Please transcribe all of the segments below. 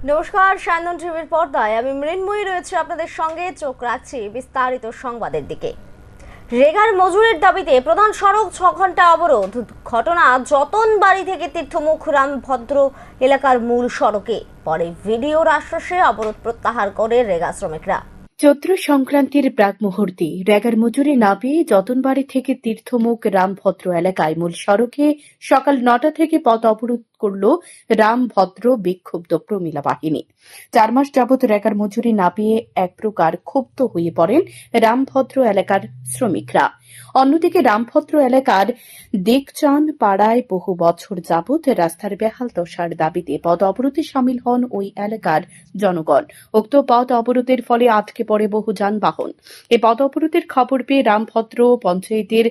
নমস্কার, সায়ন টিভির পর্দায় আমি মৃন্ময়ী রয়েছে আপনাদের সঙ্গে। চোখ রাখছি বিস্তারিত সংবাদের দিকে। রেগার মজুরির দাবিতে প্রধান সড়ক 6 ঘন্টা অবরোধ। ঘটনা যতনবাড়ি থেকে তীর্থমুখ রামভদ্র এলাকার মূল সড়কে। পরে ভিডিওর আশ্বাসে অবরোধ প্রত্যাহার করে রেগা শ্রমিকরা। চৈত্র সংক্রান্তির প্রাক মুহূর্তে রেগার মজুরি না পেয়ে যতনবাড়ি থেকে তীর্থমুখ রামভদ্র এলাকায় মূল সড়কে সকাল 9টা থেকে পথ অবরোধ করল রামভদ্র বিক্ষুব্ধ প্রমিলা বাহিনী। 4 মাস যাবৎ রেগার মজুরি না পেয়ে এক প্রকার ক্ষুব্ধ হয়ে পড়েন রামভদ্র এলাকার শ্রমিকরা। অন্যদিকে রামভদ্র এলাকার দেখচান পাড়ায় বহু বছর যাবৎ রাস্তার বেহাল দশার দাবিতে পথ অবরোধে সামিল হন ওই এলাকার জনগণ। উক্ত পথ অবরোধের ফলে আটকে পড়ে বহু যানবাহন। এই পথ অবরোধের খবর পেয়ে রামভদ্র পঞ্চায়েতের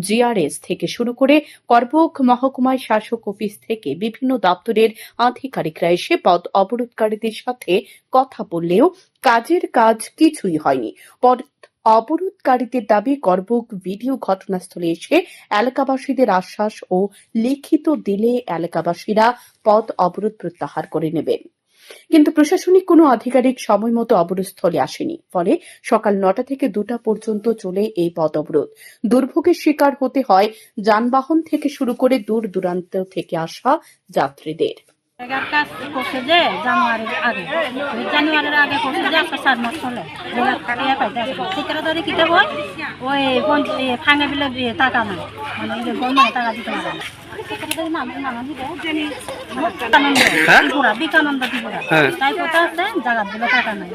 জিআরএস থেকে শুরু করে করবুক মহকুমায় শাসক অফিস থেকে বিভিন্ন দপ্তরের আধিকারিকরা এসে পথ অবরোধকারীদের সাথে কথা বললেও কাজের কাজ কিছুই হয়নি। অবরোধকারীদের দাবি করবুক ভিডিও ঘটনাস্থলে এসে এলাকাবাসীদের আশ্বাস ও লিখিত দিলে এলাকাবাসীরা পথ অবরোধ প্রত্যাহার করে নেবেন। কিন্তু প্রশাসনিক কোনো আধিকারিক সময় মতো অবরোধস্থলে আসেনি। ফলে সকাল 9টা থেকে 2টা পর্যন্ত চলে এই পথ অবরোধ। দুর্ভোগের শিকার হতে হয় যানবাহন থেকে শুরু করে দূর দূরান্ত থেকে আসা যাত্রীদের। কাজ করছে যে জানুয়ারির আগে করছে যে আজকে 4 মাস চলে ঠিকাদারি কিতে হয় ওই ফাঙে বিলে টাকা না মানে গভর্নমেন্ট টাকা দিতে পারে না। বিকানন্দ ত্রিপুরা তাই কথা আছে জায়গা দিলে টাকা নাই,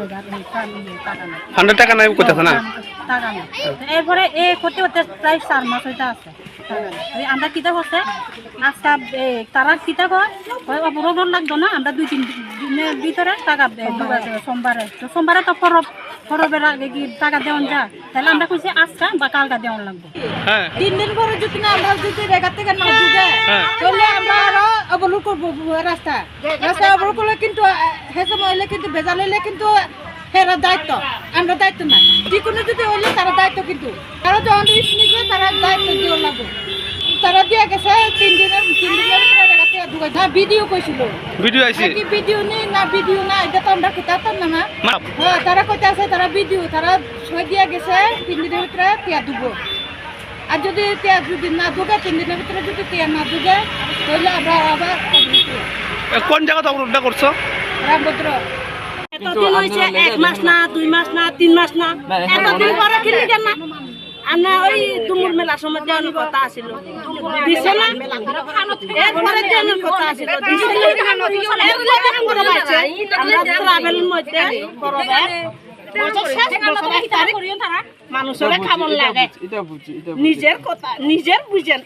টাকা নাই এরপরে এ করতে করতে প্রায় 4 মাস হইতে আছে। আমরা কিতা করছে আজকে তারা কিতা কয় অবরোধ লাগতো না, আমরা 2-3 দিনের ভিতরে টাকা সোমবারে তো পরবের আগে কি টাকা দেওয়া যায়, তাহলে আমরা কইছি আজকে বা কালকা দেওয়া লাগবে। 3 দিন পরে যদি না আমরা যদি রেগা থেকে না ঢুকে তাহলে আমরা আরো অবরোধ করবো রাস্তা অবরোধ করলে কিন্তু সে সময় হইলে কিন্তু ভেজাল হইলে কিন্তু হেরা দায়িত্ব, আমরা দায়িত্ব না। যেকোনো যদি হইলে তারা দায়িত্ব, কিন্তু তারা যখন রিস্ক নিবে তারা দায়িত্ব দিয়ে লাগবে। তারা দিয়ে গেছে 3 দিনের ভিডিও কইছিল, ভিডিও নেই না ভিডিও না এটা তো আমরা কিতাতাম না। হ্যাঁ তারা কইতে আছে তারা ভিডিও তারা সই দিয়ে গেছে 3 দিনের ভিতরে টিয়া দিব। আর যদি টিয়া যদি না ঢুকে 3 দিনের ভিতরে যদি টিয়া না ঢুকে তাহলে আমরা আবার কোন জায়গাতে অবরোধটা করছো? রামভদ্র। এতদিন হয়েছে 1 মাস না 2 মাস না 3 মাস না, এতদিন পরে কিনলি কেন না? আমরা ওই তুমুর মেলা সময় দেওয়ার কথা আছিল, দিছে না? এরপরে দেওয়ার কথা আছিল, আমরা ট্রাভেলের মধ্যে মানুষের খাবার লাগে নিজের কথা নিজের বুঝেন।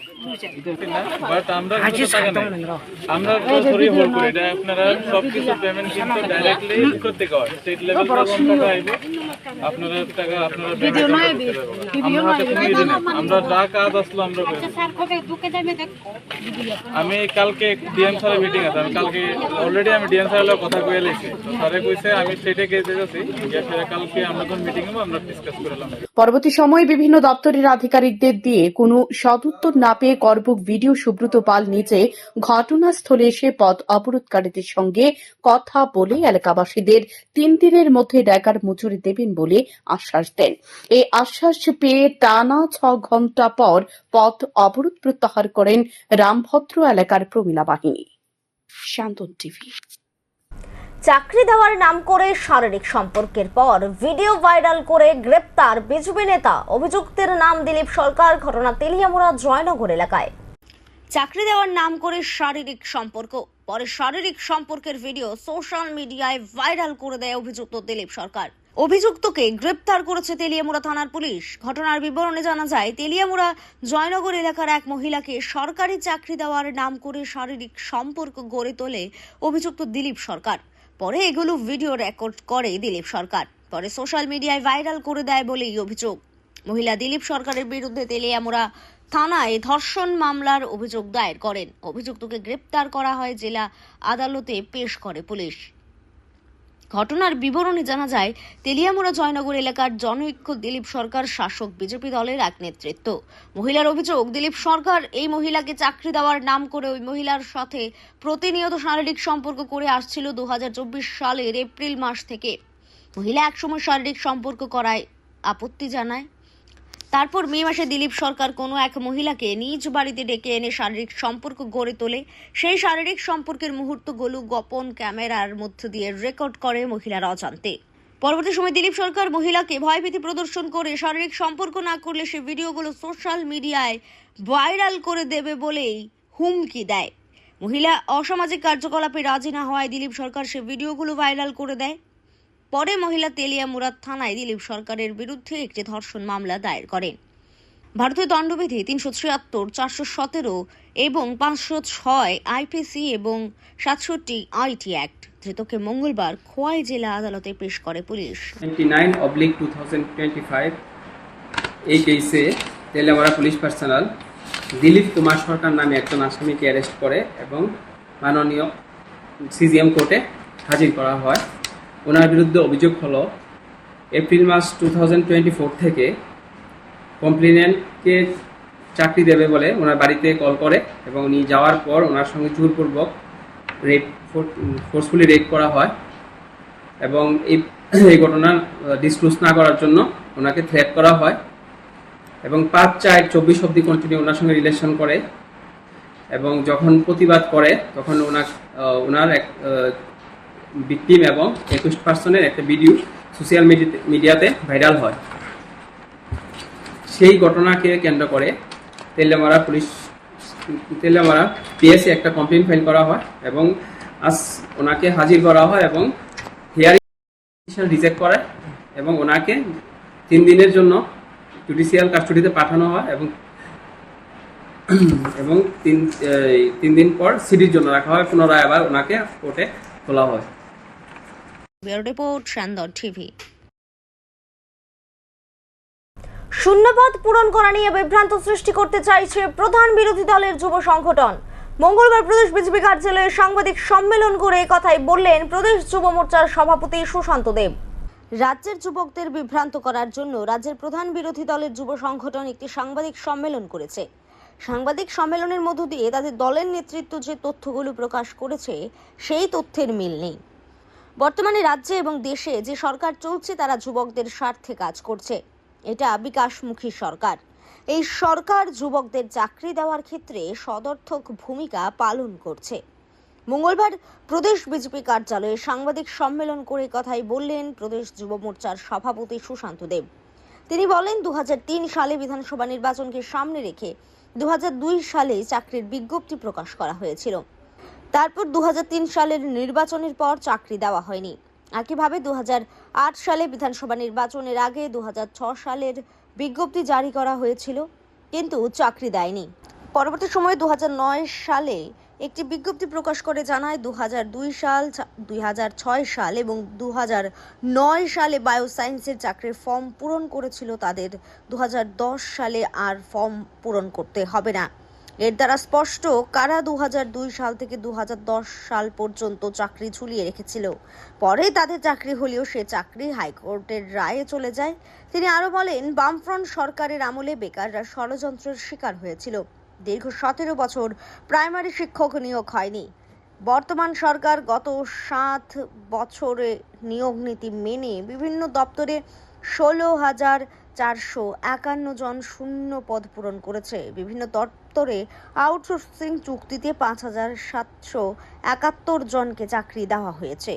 আমরা সরি হোল্ড করি এটা আপনারা সবকিছু পেমেন্ট কিন্তু ডাইরেক্টলি করতে কয় স্টেট লেভেল থেকে টাকা আইবে আপনারা টাকা আপনারা ভিডিও না আমরা যা কাজ আসলো আমরা আমি কালকে ডিএম স্যারের মিটিং আছে, আমি কালকে অলরেডি আমি ডিএম স্যারের কথা কয়ে লাইছি, স্যারে কইছে আমি স্টেটে গিয়ে যাচ্ছি কালকে আমরা যখন মিটিং হবো আমরা ডিসকাস করলাম। পরবর্তী সময়ে বিভিন্ন দপ্তরের আধিকারিকদের দিয়ে কোনো সদুত্তর না পেয়ে করবুক ভিডিও সুব্রত পাল নিজে ঘটনাস্থলে এসে পথ অবরোধকারীদের সঙ্গে কথা বলে এলাকাবাসীদের 3 দিনের মধ্যে রেগার মজুরি দেবেন বলে আশ্বাস দেন। এই আশ্বাস পেয়ে টানা 6 ঘন্টা পর পথ অবরোধ প্রত্যাহার করেন রামভদ্র এলাকার প্রমিলা বাহিনী। শান্তন টিভি। চাকরি দেওয়ার নাম করে শারীরিক সম্পর্কের পর ভিডিও ভাইরাল করে গ্রেপ্তার বিজেপি নেতা। অভিযুক্তের নাম দিলীপ সরকার। ঘটনা তেলিয়ামুড়া জয়নগর এলাকায়। চাকরি দেওয়ার নাম করে শারীরিক সম্পর্ক, পরে শারীরিক সম্পর্কের ভিডিও সোশ্যাল মিডিয়ায় ভাইরাল করে দেয় অভিযুক্ত দিলীপ সরকার। অভিযুক্তকে গ্রেপ্তার করেছে তেলিয়ামুড়া থানার পুলিশ। ঘটনার বিবরণে জানা যায়, তেলিয়ামুড়া জয়নগর এলাকার এক মহিলাকে সরকারি চাকরি দেওয়ার নাম করে শারীরিক সম্পর্ক গড়ে তোলে অভিযুক্ত দিলীপ সরকার। পরে এগুলো ভিডিও রেকর্ড করে দিলীপ সরকার, পরে সোশ্যাল মিডিয়ায় ভাইরাল করে দেয় বলেই অভিযোগ। মহিলা দিলীপ সরকারের বিরুদ্ধে তেলিয়ামুড়া থানায় ধর্ষণ মামলার অভিযোগ দায়ের করেন। অভিযুক্তকে গ্রেপ্তার করা হয়, জেলা আদালতে পেশ করে পুলিশ। ঘটনার বিবরণে জানা যায়, তেলিয়ামুড়া জয়নগর এলাকার জনৈক্য দিলীপ সরকার শাসক বিজেপি দলের এক নেতৃত্ব। মহিলার অভিযোগ, দিলীপ সরকার এই মহিলাকে চাকরি দেওয়ার নাম করে ওই মহিলার সাথে প্রতিনিয়ত শারীরিক সম্পর্ক করে আসছিল 2024 সালের এপ্রিল মাস থেকে। মহিলা একসময় শারীরিক সম্পর্ক করায় আপত্তি জানায়। তারপর মে মাসে দিলীপ সরকার কোনো এক মহিলাকে নিজ বাড়িতে ডেকে এনে শারীরিক সম্পর্ক গড়ে তোলে। সেই শারীরিক সম্পর্কের মুহূর্তগুলো গোপন ক্যামেরার মধ্য দিয়ে রেকর্ড করে মহিলার অজান্তে। পরবর্তী সময় দিলীপ সরকার মহিলাকে ভয়ভীতি প্রদর্শন করে শারীরিক সম্পর্ক না করলে সে ভিডিওগুলো সোশ্যাল মিডিয়ায় ভাইরাল করে দেবে বলেই হুমকি দেয়। মহিলা অসামাজিক কার্যকলাপে রাজি না হওয়ায় দিলীপ সরকার সে ভিডিওগুলো ভাইরাল করে দেয়। পরে মহিলা তেলিয়ামুড়া থানায় দিলীপ সরকারের বিরুদ্ধে একটি ধর্ষণ মামলা দায়ের করেন। ভারতীয় দণ্ডবিধি 376, 417 এবং 506 আইপিসি এবং 67 আইটি অ্যাক্ট। ধৃতকে মঙ্গলবার খোয়াই জেলা আদালতে পেশ করে পুলিশ। 29/2025 এই কেসে তেলিয়ামুড়া পুলিশ পার্সোনাল দিলীপ কুমার সরকার নামে একজন আসামিকে অ্যারেস্ট করে এবং মাননীয় সিজিএম কোর্টে হাজির করা হয়। ওনার বিরুদ্ধে অভিযোগ হলো এপ্রিল মাস 2024 থেকে কমপ্লেনেন্টকে চাকরি দেবে বলে ওনার বাড়িতে কল করে এবং উনি যাওয়ার পর ওনার সঙ্গে জোরপূর্বক ফোর্সফুলি রেপ করা হয় এবং এই ঘটনা ডিসক্লোজ না করার জন্য ওনাকে থ্রেট করা হয় এবং 5/4/24 অবধি কন্টিনিউ ওনার সঙ্গে রিলেশন করে এবং যখন প্রতিবাদ করে তখন ওনার এক ভিকটিম এবং একুইস্ট পার্সনের একটা ভিডিও সোশ্যাল মিডিয়াতে ভাইরাল হয়। সেই ঘটনাকে কেন্দ্র করে তেলিয়ামুড়া পিএসসি একটা কমপ্লেন ফাইল করা হয় এবং আজ ওনাকে হাজির করা হয় এবং হিয়ারিং রিজেক্ট করে এবং ওনাকে 3 দিনের জন্য জুডিশিয়াল কাস্টডিতে পাঠানো হয় এবং 3 দিন পর সিডির জন্য রাখা হয়। পুনরায় আবার ওনাকে কোর্টে তোলা হয়। Bureau report, Shandar TV. শূন্যপদ পূরণ করা নিয়ে বিভ্রান্ত সৃষ্টি করতে চাইছে প্রধান বিরোধী দলের যুব সংগঠন। মঙ্গলবার প্রদেশ বিজেপি কার্যালয়ে সাংবাদিক সম্মেলন করে কথাই বললেন প্রদেশ যুব মোর্চার সভাপতি সুশান্ত দেব। রাজ্যের যুবকদের বিভ্রান্ত করার জন্য রাজ্যের প্রধান বিরোধী দলের যুব সংগঠন একটি সাংবাদিক সম্মেলন করেছে। সাংবাদিক সম্মেলনের মধ্য দিয়ে তাদের দলের নেতৃত্ব যে তথ্যগুলো প্রকাশ করেছে সেই তথ্যের মিল নেই। বর্তমানে রাজ্যে এবং দেশে যে সরকার চলছে তারা যুবকদের স্বার্থে কাজ করছে। এটা বিকাশমুখী সরকার। এই সরকার যুবকদের চাকরি দেওয়ার ক্ষেত্রে সদর্থক ভূমিকা পালন করছে। মঙ্গলবার প্রদেশ বিজেপি কার্যালয়ে সাংবাদিক সম্মেলন করে কথাই বললেন প্রদেশ যুব মোর্চার সভাপতি সুশান্ত দেব। তিনি বলেন 2003 সালে বিধানসভা নির্বাচনকে সামনে রেখে 2002 সালে চাকরির বিজ্ঞপ্তি প্রকাশ করা হয়েছিল। তারপর 2003 সালের নির্বাচনের পর চাকরি দেওয়া হয়নি। একইভাবে 2008 সালে বিধানসভা নির্বাচনের আগে 2006 সালের বিজ্ঞপ্তি জারি করা হয়েছিল, কিন্তু চাকরি দেয়নি। পরবর্তী সময়ে 2009 সালে একটি বিজ্ঞপ্তি প্রকাশ করে জানায় 2002 সাল, 2006 সাল এবং 2009 সালে বায়োসায়েন্সের চাকরির ফর্ম পূরণ করেছিল তাদের 2010 সালে আর ফর্ম পূরণ করতে হবে না। এর দ্বারা স্পষ্ট কারা 2002 সাল থেকে 2010 সাল পর্যন্ত চাকরি ঝুলিয়ে রেখেছিল। পরে তাদের চাকরি হলেও সে চাকরি হাইকোর্টের রায়ে চলে যায়। তিনি আরো বলেন, বামফ্রন্ট সরকারের আমলে বেকাররা ষড়যন্ত্রের শিকার হয়েছিল। দীর্ঘ 17 বছর প্রাইমারি শিক্ষক নিয়োগ হয়নি। বর্তমান সরকার গত 7 বছরে নিয়োগ নীতি মেনে বিভিন্ন দপ্তরে 16,451 জন শূন্য পদ পূরণ করেছে। বিভিন্ন দপ্তরে আউটসোর্সিং চুক্তিতে 5,771 জনকে চাকরি দেওয়া হয়েছে।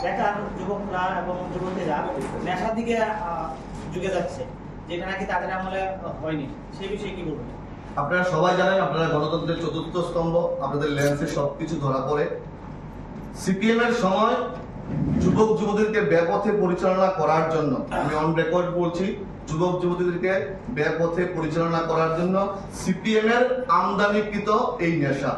বেকার যুবকরা এবং যুবতীরা নেশার দিকে ঝুঁকে যাচ্ছে, যেটা নাকি তাদের আমলে হয়নি, সেই বিষয়ে কি বলবেন? আপনারা সবাই জানেন, আপনারা গণতন্ত্রের চতুর্থ স্তম্ভ, আপনাদের লেন্সে সবকিছু ধরা পড়ে। সিপিএম এর সময় যুবক যুবতীদেরকে বেপথে পরিচালনা করার জন্য, আমি অন রেকর্ড বলছি, যুবক যুবতীদেরকে বেপথে পরিচালনা করার জন্য সিপিএম এর আমদানিকৃত এই নেশা,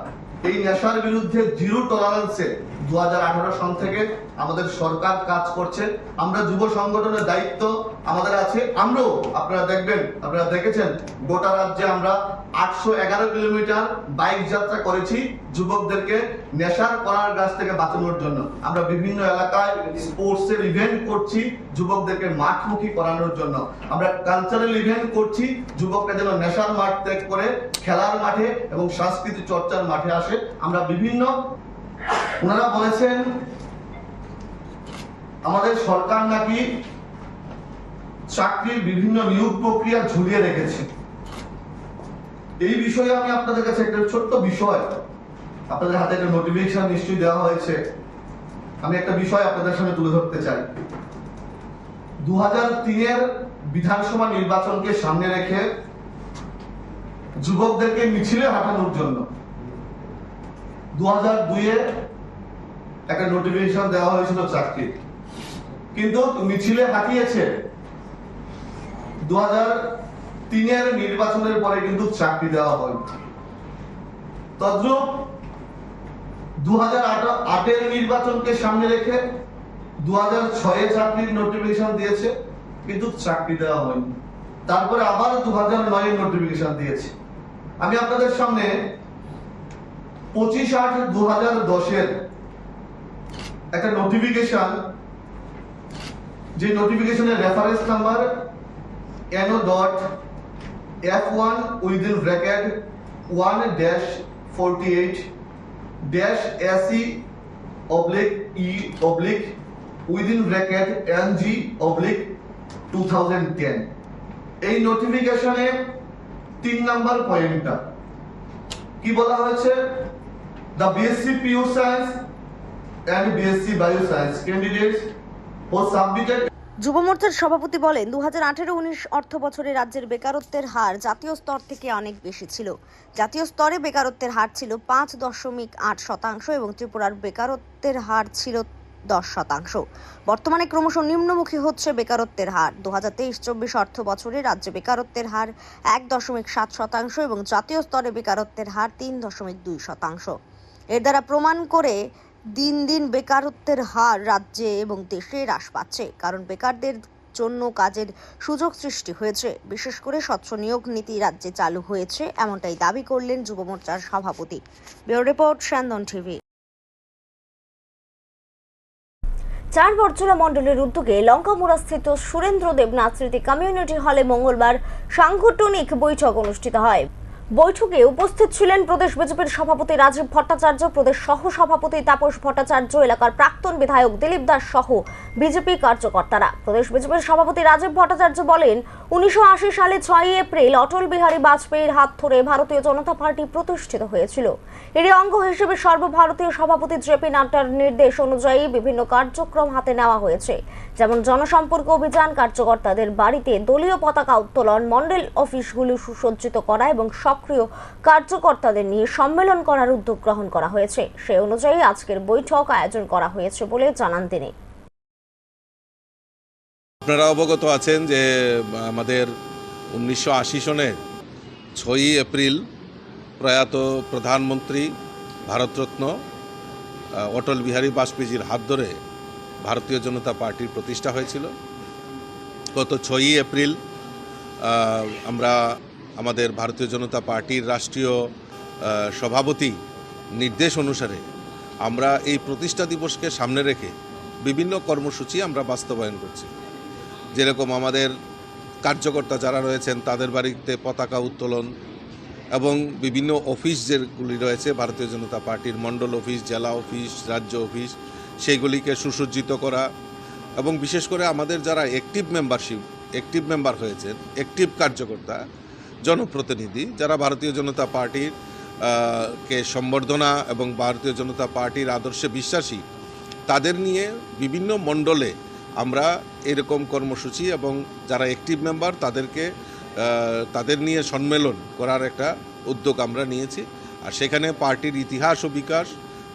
এই নেশার বিরুদ্ধে জিরো টলারেন্সে 2018 সন থেকে আমাদের সরকার কাজ করছে। আমরা যুব সংগঠনের দায়িত্ব আমাদের আছে। আমরাও আপনারা দেখেছেন গোটা রাজ্যে আমরা 811 কিলোমিটার বাইক যাত্রা করেছি যুবকদেরকে নেশার করার কাছ থেকে বাঁচানোর জন্য। আমরা বিভিন্ন এলাকায় স্পোর্টসের ইভেন্ট করছি যুবকদেরকে মাঠমুখী করানোর জন্য। আমরা কালচারাল ইভেন্ট করছি যুবকরা যেন নেশার মাঠ ত্যাগ করে খেলার মাঠে এবং সাংস্কৃতিক চর্চার মাঠে আসে। আমরা বিভিন্ন ওনারা বলেছেন আমাদের সরকার নাকি চাকরির বিভিন্ন নিয়োগ প্রক্রিয়া ঝুলিয়ে রেখেছে। এই বিষয়ে আমি আপনাদের কাছে একটা ছোট্ট বিষয়, আপনাদের হাতে একটা নোটিফিকেশন নিশ্চয়ই দেওয়া হয়েছে, আমি একটা বিষয় আপনাদের সামনে তুলে ধরতে চাই। 2003-এর বিধানসভা নির্বাচনকে সামনে রেখে যুবকদেরকে মিছিলে হাঁটানোর জন্য 2002-এ একটা নোটিফিকেশন দেওয়া হয়েছিল চাকরি, কিন্তু মিছিলে হাঁটিয়েছে 2003-এর নির্বাচনের পরে কিন্তু চাকরি দেওয়া হয়। তদ্রূপ 2008-এর নির্বাচনকে সামনে রেখে 2006-এ চাকরির নোটিফিকেশন দিয়েছে, কিন্তু চাকরি দেওয়া হয়নি। তারপরে আবার 2009-এর নোটিফিকেশন দিয়েছে। আমি আপনাদের সামনে 25/8/2010-এর একটা নোটিফিকেশন, যে নোটিফিকেশনের রেফারেন্স নাম্বার NO.F1/SE/NG/2010। এই নোটিফিকেশনে 3 নাম্বার পয়েন্টটা কি বলা হয়েছে? The BSc PU Science and BSc Bioscience candidates who submitted। যুব মোর্চার সভাপতি বলেন 2018-19 অর্থ বছরে রাজ্যের বেকারত্বের হার জাতীয় স্তর থেকে অনেক বেশি ছিল। জাতীয় স্তরে বেকারত্বের হার ছিল 5.8% এবং ত্রিপুরার বেকারত্বের হার ছিল 10%। বর্তমানে ক্রমশ নিম্নমুখী হচ্ছে বেকারত্বের হার। 2023-24 অর্থ বছরে রাজ্যে বেকারত্বের হার 1.7% এবং জাতীয় স্তরে বেকারত্বের হার 3.2%। এর দ্বারা প্রমাণ করে দিন দিন বেকারত্বের হার রাজ্যে এবং দেশে হ্রাস পাচ্ছে, কারণ বেকারদের জন্য কাজের সুযোগ সৃষ্টি হয়েছে। বিশেষ করে স্বচ্ছ নিয়োগ নীতি রাজ্যে চালু হয়েছে, এমনটাই দাবি করলেন যুব মোর্চার সভাপতি। Bureau report, Syandan TV. 4 Barjala মণ্ডলের উদ্যোগে লঙ্কামুড়াস্থিত সুরেন্দ্র দেবনাথ স্মৃতি কমিউনিটি হলে মঙ্গলবার সাংগঠনিক বৈঠক অনুষ্ঠিত হয়। বৈঠকে উপস্থিত ছিলেন প্রদেশ বিজেপির সভাপতি রাজীব ভট্টাচার্য, প্রদেশ সহ সভাপতি তাপস ভট্টাচার্য, এলাকার প্রাক্তন বিধায়ক দিলীপ দাস সহ বিজেপি কার্যকর্তারা। প্রদেশ বিজেপির সভাপতি রাজীব ভট্টাচার্য বলেন 1980 সালে 6 এপ্রিল অটল বিহারী বাজপেয়ীর হাত ধরে ভারতীয় জনতা পার্টি প্রতিষ্ঠিত হয়েছিল। এরই অঙ্গ হিসেবে সর্বভারতীয় সভাপতি জেপি নাড্ডার নির্দেশ অনুযায়ী বিভিন্ন কার্যক্রম হাতে নেওয়া হয়েছে, যেমন জনসম্পর্ক অভিযান, কার্যকর্তাদের বাড়িতে দলীয় পতাকা উত্তোলন, মণ্ডল অফিসগুলি সুসজ্জিত করা এবং সক্রিয় কার্যকর্তাদের নিয়ে সম্মেলন করার উদ্যোগ গ্রহণ করা হয়েছে। সেই অনুযায়ী আজকের বৈঠক আয়োজন করা হয়েছে বলে জানান তিনি। আপনারা অবগত আছেন যে আমাদের 1980 সনের 6 এপ্রিল প্রয়াত প্রধানমন্ত্রী ভারতরত্ন অটল বিহারী বাজপেয়ীর হাত ধরে ভারতীয় জনতা পার্টির প্রতিষ্ঠা হয়েছিল। গত 6 এপ্রিল আমরা আমাদের ভারতীয় জনতা পার্টির রাষ্ট্রীয় সভাপতি নির্দেশ অনুসারে আমরা এই প্রতিষ্ঠা দিবসকে সামনে রেখে বিভিন্ন কর্মসূচি আমরা বাস্তবায়ন করছি। যেরকম আমাদের কার্যকর্তা যারা রয়েছেন তাদের বাড়িতে পতাকা উত্তোলন এবং বিভিন্ন অফিস যেগুলি রয়েছে ভারতীয় জনতা পার্টির মণ্ডল অফিস, জেলা অফিস, রাজ্য অফিস, সেইগুলিকে সুসজ্জিত করা এবং বিশেষ করে আমাদের যারা অ্যাক্টিভ মেম্বার হয়েছেন, অ্যাক্টিভ কার্যকর্তা, জনপ্রতিনিধি যারা ভারতীয় জনতা পার্টির কে সম্বর্ধনা এবং ভারতীয় জনতা পার্টির আদর্শে বিশ্বাসী, তাদের নিয়ে বিভিন্ন মণ্ডলে আমরা এরকম কর্মসূচি এবং যারা অ্যাক্টিভ মেম্বার তাদের নিয়ে সম্মেলন করার একটা উদ্যোগ আমরা নিয়েছি। আর সেখানে পার্টির ইতিহাস ও বিকাশ,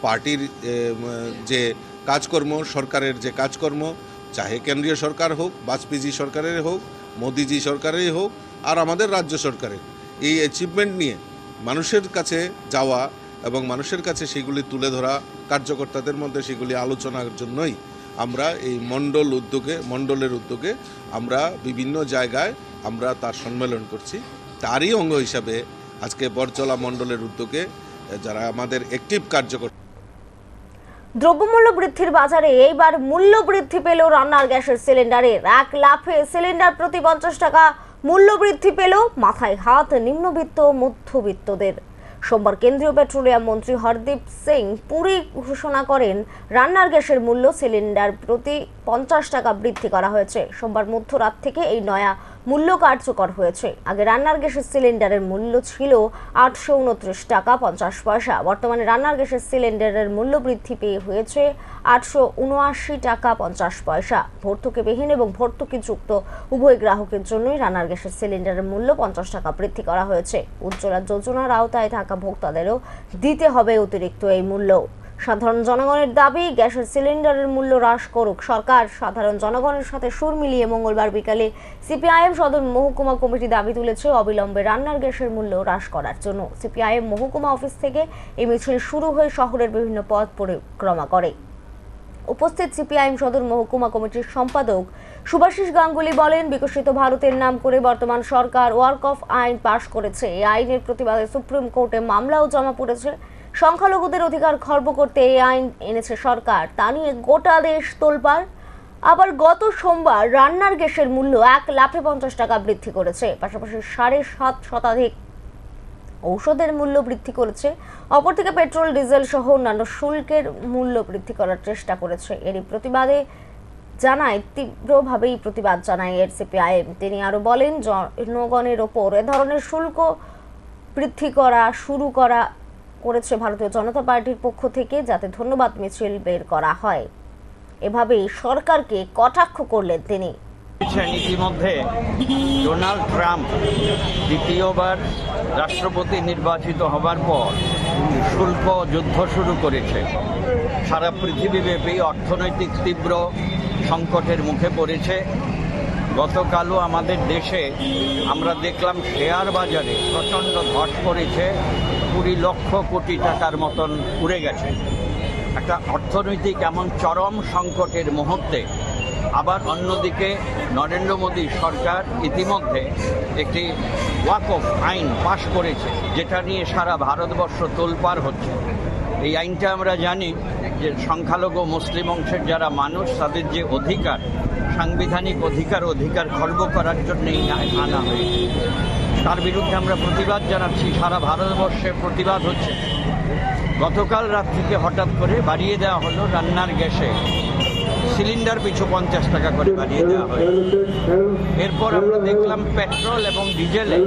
পার্টির যে কাজকর্ম, সরকারের যে কাজকর্ম, চাহে কেন্দ্রীয় সরকার হোক, বাজপেয়ী সরকারের হোক, মোদিজি সরকারের হোক, আর আমাদের রাজ্য সরকারের এই অ্যাচিভমেন্ট নিয়ে মানুষের কাছে যাওয়া এবং মানুষের কাছে সেগুলি তুলে ধরা, কার্যকর্তাদের মধ্যে সেগুলি আলোচনার জন্যই আমরা এই মণ্ডলের উদ্যোগে আমরা বিভিন্ন জায়গায় আমরা তার সম্মেলন করছি। তারই অঙ্গ হিসাবে আজকে বরজলা মণ্ডলের উদ্যোগে যারা আমাদের অ্যাক্টিভ কার্যকর্তা। দ্রব্যমূল্য বৃদ্ধির বাজারে এইবার মূল্য বৃদ্ধি পেল রান্নার গ্যাসের সিলিন্ডারের। এক লাফে সিলিন্ডার প্রতি 50 টাকা মূল্য বৃদ্ধি পেল, মাথায় হাত নিম্নবিত্ত মধ্যবিত্তদের। সোমবার কেন্দ্রীয় পেট্রোলিয়াম মন্ত্রী হরদীপ সিং পুরী ঘোষণা করেন রান্নার গ্যাসের মূল্য সিলিন্ডার প্রতি 50 টাকা বৃদ্ধি করা হয়েছে। সোমবার মধ্যরাত থেকে এই নয়া মূল্য কার্যকর হয়েছে। আগে রান্নার গ্যাসের সিলিন্ডারের মূল্য ছিল 829 টাকা 50 পয়সা। বর্তমানে রান্নার গ্যাসের সিলিন্ডারের মূল্য বৃদ্ধি পেয়ে হয়েছে 879 টাকা 50 পয়সা। ভর্তুকিবিহীন এবং ভর্তুকিযুক্ত উভয় গ্রাহকের জন্যই রান্নার গ্যাসের সিলিন্ডারের মূল্য 50 টাকা বৃদ্ধি করা হয়েছে। উজ্জ্বলা যোজনার আওতায় থাকা ভোক্তাদেরও দিতে হবে অতিরিক্ত এই মূল্য। সাধারণ জনগণের দাবি, গ্যাসের সিলিন্ডারের মূল্য হ্রাস করুক সরকার। সাধারণ জনগণের সাথে সুর মিলিয়ে মঙ্গলবার বিকালে সিপিআইএম সদর মহকুমা কমিটি দাবি তুলেছে অবিলম্বে রান্নার গ্যাসের মূল্য হ্রাস করার জন্য। সিপিআইএম মহকুমা অফিস থেকে এই মিছিল শুরু হয়ে শহরের বিভিন্ন পথ পরিক্রমা করে। উপস্থিত সিপিআইএম সদর মহকুমা কমিটির সম্পাদক সুভাষিস গাঙ্গুলি বলেন, বিকশিত ভারতের নাম করে বর্তমান সরকার ওয়ার্ক অফ আইন পাশ করেছে। এই আইনের প্রতিবাদে সুপ্রিম কোর্টে মামলাও জমা পড়েছে। সংখ্যালঘুদের অধিকার খর্ব করতে এই আইন এনেছে সরকার, তা নিয়ে গোটা দেশ তোলপাড়। আবার গত সোমবার রান্নার গ্যাসের মূল্য 1 লাফে 50 টাকা বৃদ্ধি করেছে। পাশাপাশি 7.5% ঔষধের মূল্য বৃদ্ধি করেছে। অপরদিকে পেট্রোল, ডিজেল সহ অন্যান্য শুল্কের মূল্য বৃদ্ধি করার চেষ্টা করেছে। এরই প্রতিবাদে তীব্রভাবেই প্রতিবাদ জানায় এর সিপিআইএম। তিনি আরো বলেন, জনগণের ওপর এ ধরনের শুল্ক বৃদ্ধি শুরু করেছে ভারতীয় জনতা পার্টির পক্ষ থেকে, যাতে ধন্যবাদ মিছিল বের করা হয়। এভাবেই সরকারকে কটাক্ষ করলেন তিনি। ইতিমধ্যে ডোনাল্ড ট্রাম্প দ্বিতীয়বার রাষ্ট্রপতি নির্বাচিত হবার পর শুল্ক যুদ্ধ শুরু করেছে। সারা পৃথিবীব্যাপী অর্থনৈতিক তীব্র সংকটের মুখে পড়েছে। গতকালও আমাদের দেশে আমরা দেখলাম শেয়ার বাজারে প্রচণ্ড ধস পড়েছে, 20 লক্ষ কোটি টাকার মতন উড়ে গেছে। একটা অর্থনৈতিক এমন চরম সংকটের মুহূর্তে আবার অন্যদিকে নরেন্দ্র মোদী সরকার ইতিমধ্যে একটি ওয়াকফ আইন পাশ করেছে, যেটা নিয়ে সারা ভারতবর্ষ তোলপাড় হচ্ছে। এই আইনটা আমরা জানি যে সংখ্যালঘু মুসলিম অংশের যারা মানুষ, তাদের যে অধিকার, সাংবিধানিক অধিকার খর্ব করার জন্য এই আইন আনা হয়েছে। তার বিরুদ্ধে আমরা প্রতিবাদ জানাচ্ছি। সারা ভারতবর্ষে প্রতিবাদ হচ্ছে। গতকাল রাত থেকে হঠাৎ করে বাড়িয়ে দেওয়া হলো রান্নার গ্যাসে সিলিন্ডার পিছু 50 টাকা করে বাড়িয়ে দেওয়া হয়। এরপর আমরা দেখলাম পেট্রোল এবং ডিজেলে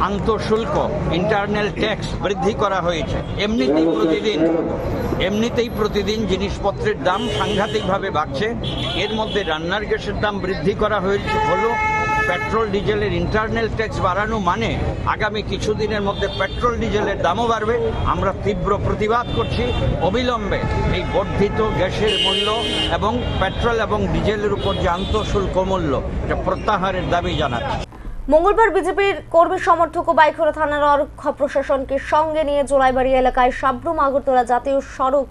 আন্তঃশুল্ক, ইন্টারনাল ট্যাক্স বৃদ্ধি করা হয়েছে। এমনিতেই প্রতিদিন জিনিসপত্রের দাম সাংঘাতিকভাবে বাড়ছে। এর মধ্যে রান্নার গ্যাসের দাম বৃদ্ধি করা হলো। পেট্রোল ডিজেলের ইন্টারনাল ট্যাক্স বাড়ানো মানে আগামী কিছুদিনের মধ্যে পেট্রোল ডিজেলের দামও বাড়বে। আমরা তীব্র প্রতিবাদ করছি। অবিলম্বে এই বর্ধিত গ্যাসের মূল্য এবং পেট্রোল এবং ডিজেলের উপর যে আন্তঃশুল্ক মূল্য, এটা প্রত্যাহারের দাবি জানাচ্ছি। মঙ্গলবার বিজেপির কর্মী সমর্থক ও বাইখরা থানার আরক্ষা প্রশাসনকে সঙ্গে নিয়ে জোলাইবাড়ি এলাকায় সাবরুম আগরতলা জাতীয় সড়ক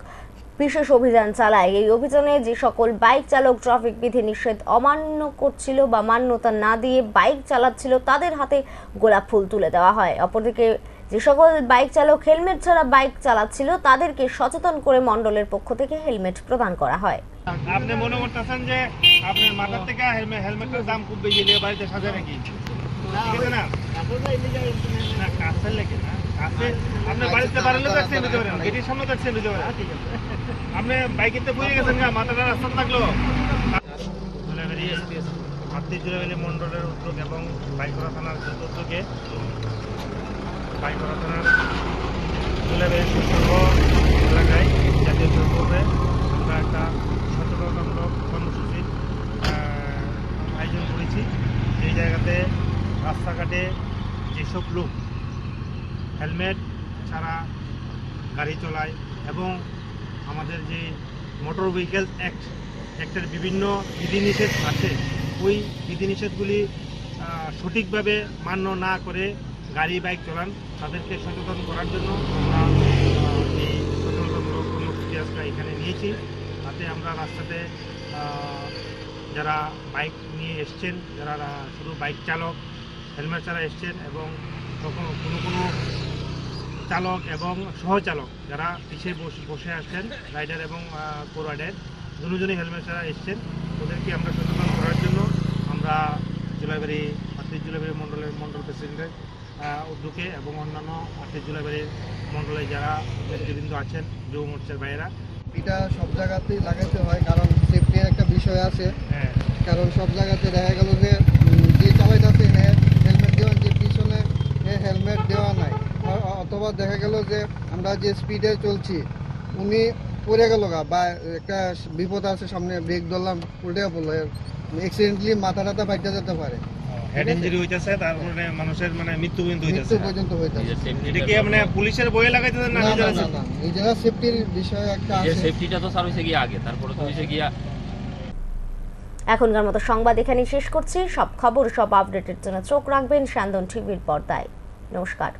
বিশেষ অভিযান চালায়। এই অভিযানে যে সকল বাইক চালক ট্রাফিক বিধি নিষেধ অমান্য করছিল বা মান্যতা না দিয়ে বাইক চালাচ্ছিল, তাদের হাতে গোলাপ ফুল তুলে দেওয়া হয়। অপরদিকে যে সকল বাইক চালক হেলমেট ছাড়া বাইক চালাচ্ছিল, তাদেরকে সচেতন করে মণ্ডলের পক্ষ থেকে হেলমেট প্রদান করা হয়। আপনি মনে করতেছেন যে আপনার মাথার থেকে হেলমেটের দাম খুব বেশি নিয়ে বাড়িতে সাজা নাকি? ঠিক আছে না, না কাছের লেগে না, কাছে আপনার বাড়িতে বাড়ালে তো অ্যাক্সিডেন্ট হতে পারে, গেটের সামনে তো অ্যাক্সিডেন্ট হতে পারে। আপনি বাইকেতে বুঝে গেছেন না, মাথাটা রাস্তা থাকলো। ভারতীয় জুলাইবাড়ি মণ্ডলের উদ্যোগ এবং বাইকরা থানার উদ্যোগে বাইকরা থানার জুলাইবাড়ি সর্ব এলাকায় জাতীয় সড়কে আমরা একটা সচেতনতামূলক কর্মসূচির আয়োজন করেছি। এই জায়গাতে রাস্তাঘাটে যেসব লোক হেলমেট ছাড়া গাড়ি চালায় এবং আমাদের যে মোটর ভেহিকেলস অ্যাক্টের বিভিন্ন বিধিনিষেধ আছে, ওই বিধিনিষেধগুলি সঠিকভাবে মান্য না করে গাড়ি বাইক চালান, তাদেরকে সচেতন করার জন্য আমরা আজকে এখানে নিয়েছি। তাতে আমরা রাস্তাতে যারা বাইক নিয়ে এসছেন, যারা শুধু বাইক চালক হেলমেট ছাড়া এসছেন, এবং কোনো চালক এবং সহচালক যারা পিছিয়ে বসে আসছেন, রাইডার এবং কো রাইডার দুজনই হেলমেট ছাড়া এসছেন, ওদেরকে আমরা সচেতন করার জন্য আমরা জুলাইবাড়ি 38 জুলাইবাড়ি মণ্ডল প্রেসিডেন্টের উদ্যোগে এবং অন্যান্য 38 জুলাইবাড়ি মণ্ডলে যারা নেতৃবৃন্দ আছেন যুব মোর্চার ভাইয়েরা, এটা সব জায়গাতেই লাগাতে হয়, কারণ সেফটির একটা বিষয় আছে। কারণ সব জায়গাতে দেখা গেল যে চালাইতে হেলমেট দেওয়া, যে পিছনে হেলমেট দেওয়া নাই, অথবা দেখা গেল যে আমরা যে স্পিডে চলছি উনি পড়ে গেল বা একটা বিপদ আছে সামনে, ব্রেক ধরলাম উল্টে পড়লো, অ্যাক্সিডেন্টলি মাথা টাথা ফাইটে যেতে পারে, হেড ইনজুরি হইতেছে, তারপরে মানুষের মৃত্যু পর্যন্ত হইতেছে। হইতেছে। এটা কি পুলিশের বইয়ে লাগাইতে না নিজেরা সেফটির বিষয় একটা আছে। সেফটিটা তো স্যার হইছে গিয়া আগে, তারপরে তো হইছে গিয়া। এখনকার মতো সংবাদ এখানেই শেষ করছি। সব খবর, সব আপডেটের জন্য চোখ রাখবেন স্যান্দন টিভির পর্দায়। নমস্কার।